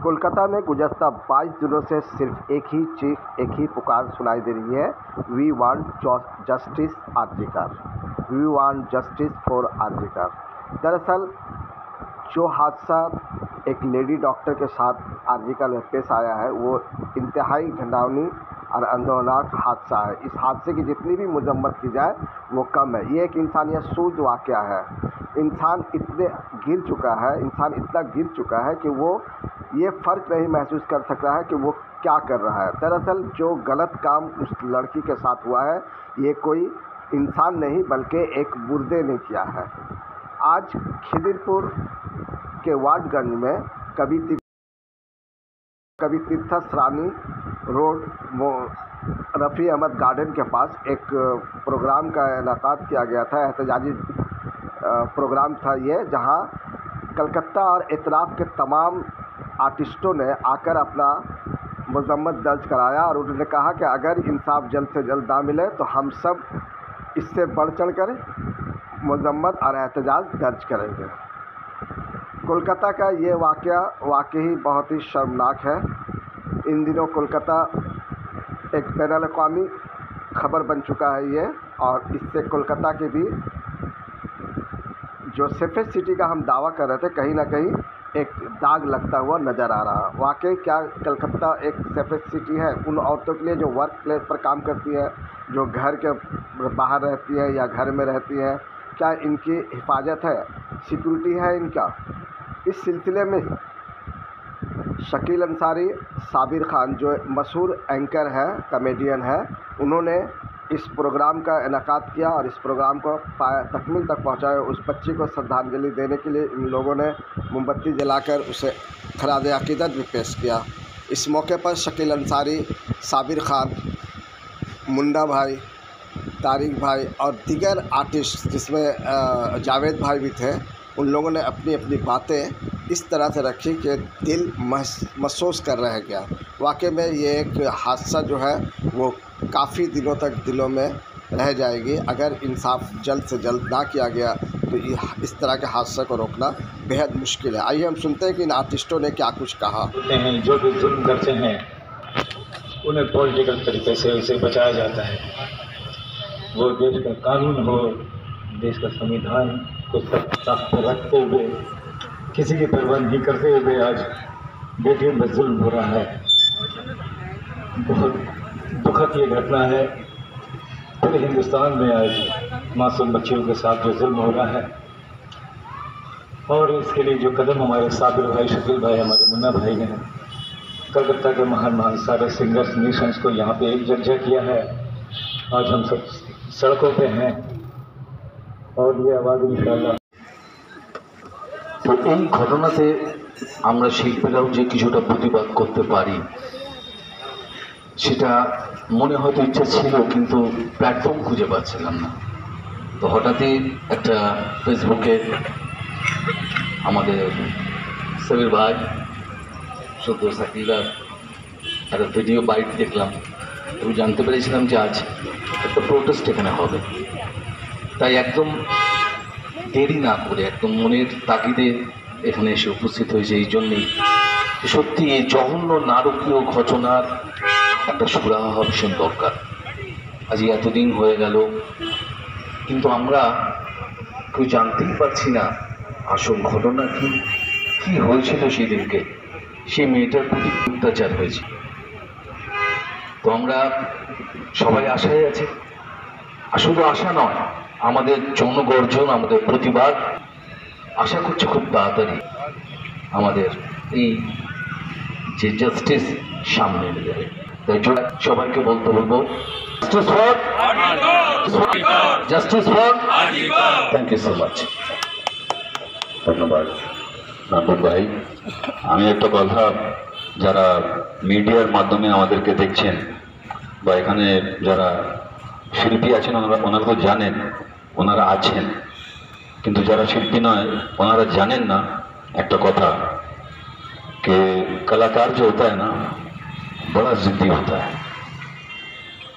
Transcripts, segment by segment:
कोलकाता में गुज़श्ता 22 दिनों से सिर्फ एक ही चीख, एक ही पुकार सुनाई दे रही है, we want justice RG Kar, we want justice for RG Kar. दरअसल जो हादसा एक लेडी डॉक्टर के साथ आरजीकर में पेश आया है वो इंतहाई घिनौनी और अंदरनाक हादसा है। इस हादसे की जितनी भी मजम्मत की जाए वो कम है। ये एक इंसानियत सूझ वाक़या है। इंसान इतना गिर चुका है कि वो ये फ़र्क नहीं महसूस कर सक रहा है कि वो क्या कर रहा है। दरअसल जो गलत काम उस लड़की के साथ हुआ है ये कोई इंसान नहीं बल्कि एक मुर्दे ने किया है। आज खिदिरपुर के वाटगंज में कवि तीर्थसरानी रोड रफ़ी अहमद गार्डन के पास एक प्रोग्राम का इनेकाद किया गया था। एहतजाजी प्रोग्राम था ये, जहां कलकत्ता और इतराफ़ के तमाम आर्टिस्टों ने आकर अपना मजम्मत दर्ज कराया और उन्होंने कहा कि अगर इंसाफ जल्द से जल्द ना मिले तो हम सब इससे बढ़ चढ़ कर मजम्मत और एहतजाज दर्ज करेंगे। कोलकाता का ये वाक़या वाकई बहुत ही शर्मनाक है। इन दिनों कोलकाता एक बैनुल-अक़वामी खबर बन चुका है ये, और इससे कोलकाता के भी जो सेफेस्ट सिटी का हम दावा कर रहे थे कहीं ना कहीं एक दाग लगता हुआ नज़र आ रहा। वाकई क्या कलकत्ता एक सेफेस्ट सिटी है उन औरतों के लिए जो वर्क प्लेस पर काम करती है, जो घर के बाहर रहती है या घर में रहती है? क्या इनकी हिफाजत है, सिक्योरिटी है इनका? इस सिलसिले में शकील अंसारी, साबिर खान जो मशहूर एंकर है, कॉमेडियन है, उन्होंने इस प्रोग्राम का इनेकाद किया और इस प्रोग्राम को तकमील तक पहुंचाया। उस बच्ची को श्रद्धांजलि देने के लिए इन लोगों ने मोमबत्ती जलाकर उसे खराज अक़ीदत भी पेश किया। इस मौके पर शकील अंसारी, साबिर खान, मुन्ना भाई, तारिक भाई और दीगर आर्टिस्ट जिसमें जावेद भाई भी थे, उन लोगों ने अपनी अपनी बातें इस तरह से रखी कि दिल महसूस कर रह गया। वाकई में ये एक हादसा जो है वो काफ़ी दिनों तक दिलों में रह जाएगी। अगर इंसाफ जल्द से जल्द ना किया गया तो इस तरह के हादसे को रोकना बेहद मुश्किल है। आइए हम सुनते हैं कि इन आर्टिस्टों ने क्या कुछ कहा। जो भी जुल्म करते हैं उन्हें पॉलिटिकल तरीके से उसे बचाया जाता है। वो देश का कानून हो, देश का संविधान को सख्त रखते हुए, किसी की परवाह नहीं करते हुए आज बेटियों पर जुल्म हो रहा है। बहुत दुखद ये घटना है। पूरे हिंदुस्तान में आज मासूम बच्चियों के साथ जो जुल्म हो रहा है, और इसके लिए जो कदम हमारे साबिर भाई, शकील भाई, हमारे मुन्ना भाई ने कलकत्ता के महान सारे सिंगर्स, म्यूजिशियंस को यहाँ पे एकजुट किया है। आज हम सब सड़कों पे हैं और ये आवाज़ इंशाल्लाह। তো এই ঘটনাতে আমরা শিল্পীরাও যে কিছুটা প্রতিবাদ করতে পারি সেটা মনে হয়তো ইচ্ছা ছিল, কিন্তু প্ল্যাটফর্ম খুঁজে পাচ্ছিলাম না। তো হঠাৎই একটা ফেসবুকে আমাদের সাবির ভাই, সদ্য সাকিলার একটা ভিডিও বাইট দেখলাম এবং জানতে পেরেছিলাম যে আজ একটা প্রোটেস্ট এখানে হবে। তাই একদম দেরি না করে একদম মনের তাগিদে এখানে এসে উপস্থিত হয়েছে। এই জন্যেই সত্যি এই জঘন্য নারকীয় ঘটনার একটা সুরাহা ভীষণ দরকার। আজ এতদিন হয়ে গেল কিন্তু আমরা কেউ জানতেই পারছি না আসল ঘটনা কি হয়েছিল সেদিনকে। সেই মেয়েটার প্রতি অত্যাচার হয়েছে। তো আমরা সবাই আশায় আছি। আর শুধু আশা নয়, আমাদের জনগর্জন, আমাদের প্রতিবাদ আশা করছে খুব তাড়াতাড়ি আমাদের এই যে জাস্টিস সামনে এনে যাবে। তাই সবাইকে বলবো justice for thank you so much. ধন্যবাদ নান্দন ভাই। আমি একটা কথা, যারা মিডিয়ার মাধ্যমে আমাদেরকে দেখছেন বা এখানে যারা শিল্পী আছেন ওনারা তো জানেন, ওনারা আছেন, কিন্তু যারা শিল্পী নয় ওনারা জানেন না একটা কথা कि कलाकार जो होता है ना बड़ा जिद्दी होता है।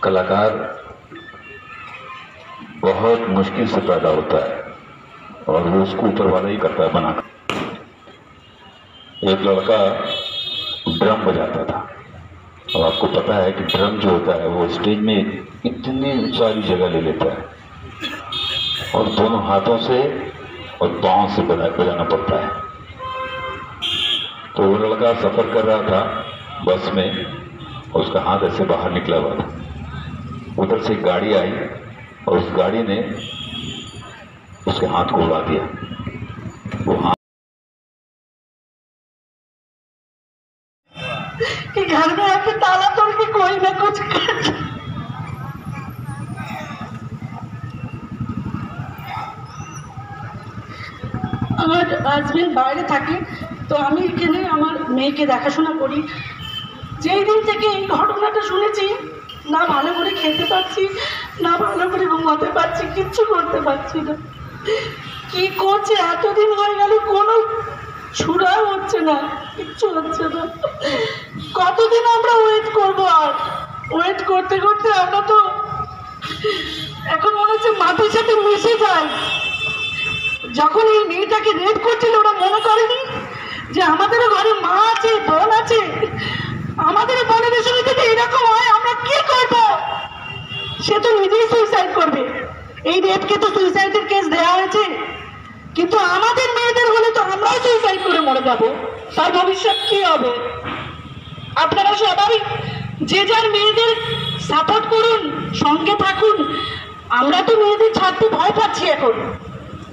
कलाकार बहुत मुश्किल से पैदा होता है और वो उसको ऊपर वाला ही करता है बनाकर। एक लड़का ड्रम बजाता था। अब आपको पता है कि ड्रम जो होता है वो स्टेज में इतनी सारी जगह ले लेता है और दोनों हाथों से और पाँव से बजाना पड़ता है। तो वो लड़का सफ़र कर रहा था बस में और उसका हाथ ऐसे बाहर निकला हुआ था। उधर से एक गाड़ी आई और उस गाड़ी ने उसके हाथ को उड़ा दिया। वो हाथ कि घर में आके ताला तोड़ के कोई ना कुछ कर। আমার হাজবেন্ড বাইরে থাকে, তো আমি এখানে আমার মেয়েকে দেখাশোনা করি। যেই দিন থেকে এই ঘটনাটা শুনেছি, না ভালো করে খেতে পারছি, না ভালো করে ঘুমাতে পারছি, কিচ্ছু করতে পারছি না। কি করছে এতদিন হয়ে গেল, কোনো ছুড়াও হচ্ছে না, কিচ্ছু হচ্ছে না। কতদিন আমরা ওয়েট করবো? আর ওয়েট করতে করতে আমরা তো এখন মনে হচ্ছে মাটির সাথে মিশে যায়। যখন এই মেয়েটাকে রেপ করছিল ওরা মনে করেনি যে আমাদেরও ঘরে মা আছে, বোন আছে, আমাদের বোনের সঙ্গে যদি এরকম হয় আমরা কি করব? সে তো নিজেই সুইসাইড করবে। এই রেপকে তো সুইসাইডের কেস দেওয়া হয়েছে, কিন্তু আমাদের মেয়েদের হলে তো আমরাও সুইসাইড করে মরে যাবো। তার ভবিষ্যৎ কি হবে? আপনারা সবাই যে যার মেয়েদের সাপোর্ট করুন, সঙ্গে থাকুন। আমরা তো মেয়েদের ছাড়তে ভয় পাচ্ছি এখন,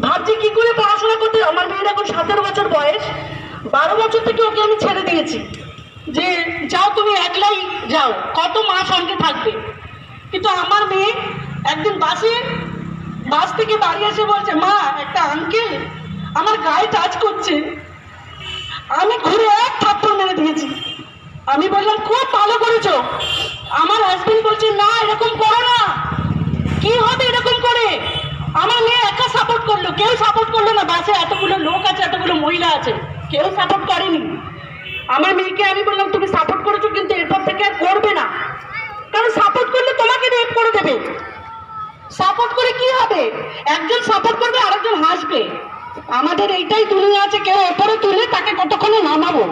ভাবছি কি করে পড়াশোনা করতে। আমার মেয়ের এখন 17 বছর বয়স, 12 বছর থেকে ওকে আমি ছেড়ে দিয়েছি যে যাও তুমি একলাই যাও, কত মা সঙ্গে থাকবে। কিন্তু আমার মেয়ে একদিন বাস থেকে বাড়ি এসে বলছে, মা একটা আঙ্কেল আমার গায়ে টাচ করছে। আমি ঘুরে এক থাপ্পড় মেরে দিয়েছি। আমি বললাম খুব ভালো করেছো। আমার হাজবেন্ড বলছে না এরকম করো না, কি হবে এরকম করে? আমার মেয়ে একা সাপোর্ট করলো, কেউ সাপোর্ট করলো না। বাসে এতগুলো লোক আছে, এতগুলো মহিলা আছে, কেউ সাপোর্ট করেনি। আমার মেয়েকে আমি বললাম তুমি সাপোর্ট করেছো, কিন্তু এরপর থেকে আর করবে না, কারণ সাপোর্ট করলে তোমাকে রেপ করে দেবে। সাপোর্ট করে কি হবে? একজন সাপোর্ট করবে, আরেকজন হাসবে। আমাদের এইটাই দুনিয়া আছে, কেউ ওপরে তুলে তাকে কতক্ষণে নামাবো,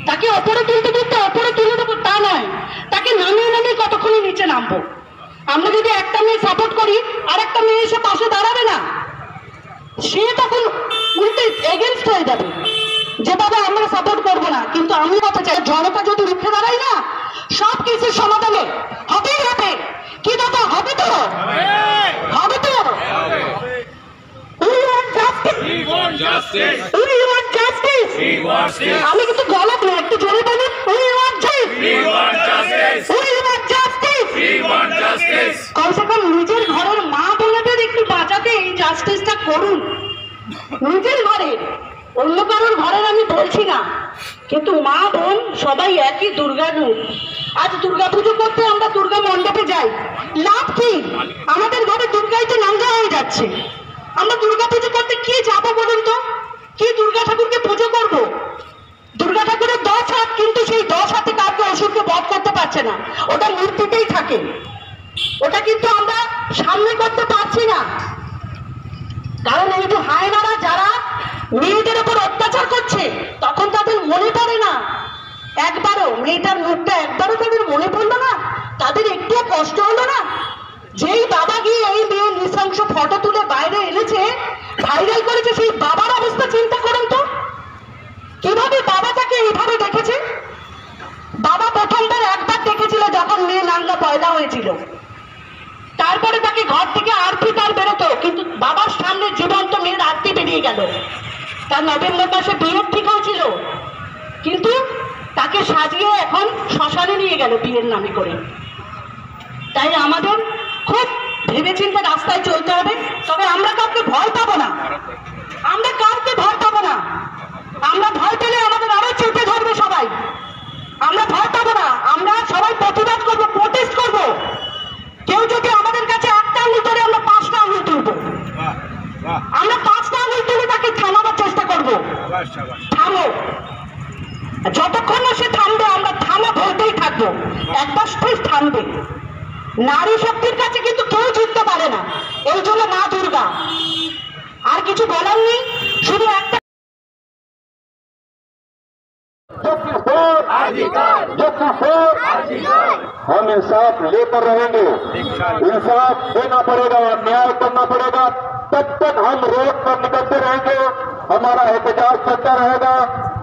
তাকে ওপরে তুলতে তুলতে ওপরে তুলে দেবো তা নয়, তাকে নামিয়ে নামিয়ে কতক্ষণে নিচে নামবো। আমরা যদি একটা মেয়ে সাপোর্ট করি আর একটা মেয়ে এসে পাশে দাঁড়াবে না, সে তখন উল্টে এগেনস্ট হয়ে যাবে যে বাবা আমরা সাপোর্ট করবো না। কিন্তু আমি কথা চাই, জনতা যদি রুখে দাঁড়াই না, সব কিছুর সমাধানে হবেই হবে। কি দাদা হবে তো? হবে তো? আমি কিন্তু গলত না, একটু জোরে বলি। কমসে কম নিজের ঘরের মা বোনদের একটু বাঁচাতে এই জাস্টিসটা করুন। নিজের ঘরের, অন্য কারোর ঘরের আমি বলছি না, কিন্তু মা বোন সবাই একই দুর্গার রূপ। আজ দুর্গা পুজো করতে আমরা দুর্গা মণ্ডপে যাই, লাভ কি? আমাদের ঘরে দুর্গাই তো নাঙ্গা হয়ে যাচ্ছে। আমরা দুর্গা পুজো করতে কি যাবো বলুন তো? কি দুর্গা ঠাকুরকে পুজো করব? দুর্গা ঠাকুরের 10 হাত, কিন্তু সেই 10 হাতে কাউকে অসুরকে বধ করতে পারছে না, ওটা মূর্তিতেই থাকে। ওটা কিন্তু আমরা সামনে করতে পারছি না, কারণ এই যে হায়নারা যারা মেয়েদের উপর অত্যাচার করছে, তখন তাদের মনে পড়ে না একবারও, মেয়েটার মুখটা একবারও তাদের মনে পড়লো না, তাদের একটুও কষ্ট হলো না। যেই বাবা গিয়ে এই মেয়ে নৃশংস ফটো তুলে বাইরে এনেছে, ভাইরাল করেছে, সেই বাবার অবস্থা চিন্তা করুন তো, কিভাবে বাবা তাকে এইভাবে দেখেছে। বাবা প্রথমবার একবার দেখেছিল যখন মেয়ে নাঙ্গা পয়দা হয়েছিল, তারপরে তাকে ঘর থেকে আরতি তার বেরোতো, কিন্তু বাবার সামনে জীবন্ত মেয়ের আরতি বেরিয়ে গেল। তার নভেম্বর মাসে বিয়ের ঠিক হয়েছিল, কিন্তু তাকে সাজিয়ে এখন শ্মশানে নিয়ে গেল বিয়ের নামে করে। তাই আমাদের খুব ভেবেচিন্তে রাস্তায় চলতে হবে। তবে আমরা কাউকে ভয় পাবো না, আমরা কাউকে ভয় পাবো না। আমরা ভয় পেলে আমাদের আরো চেপে ধরবে সবাই। আমরা ভয় পাবো না, আমরা সবাই প্রতিবাদ করবো, প্রোটেস্ট করবো। কেউ যদি আমাদের কাছে একটা আঙুল ধরে, আমরা 5টা আঙুল তুলবো। আমরা 5টা আঙুল তুলে তাকে থামাবার চেষ্টা করবো। থামো, যতক্ষণ না সে থামবে আমরা থামা বলতেই থাকবো। একবার স্থির থামবে। নারী শক্তির কাছে কিন্তু কেউ জিততে পারে না, এই জন্য মা দুর্গা। আর কিছু বলার নেই, শুধু একটা हम इंसाफ लेकर रहेंगे, इंसाफ देना पड़ेगा, न्याय करना पड़ेगा। तब तक हम रोड पर निकलते रहेंगे, हमारा एहतजाज चलता रहेगा,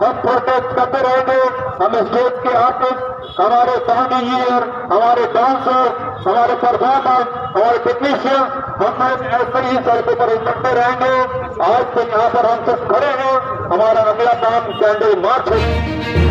हम प्रोटेस्ट करते रहेंगे। हम स्टेट के आर्टिस्ट, हमारे साउंड इंजीनियर, हमारे डांसर, हमारे परफॉर्मर, हमारे टेक्नीशियन, हम ऐसे ही सड़कों पर उतरते रहेंगे। आज तो यहाँ पर हम सब खड़े हैं, हमारा अगला काम कैंडल मार्च है।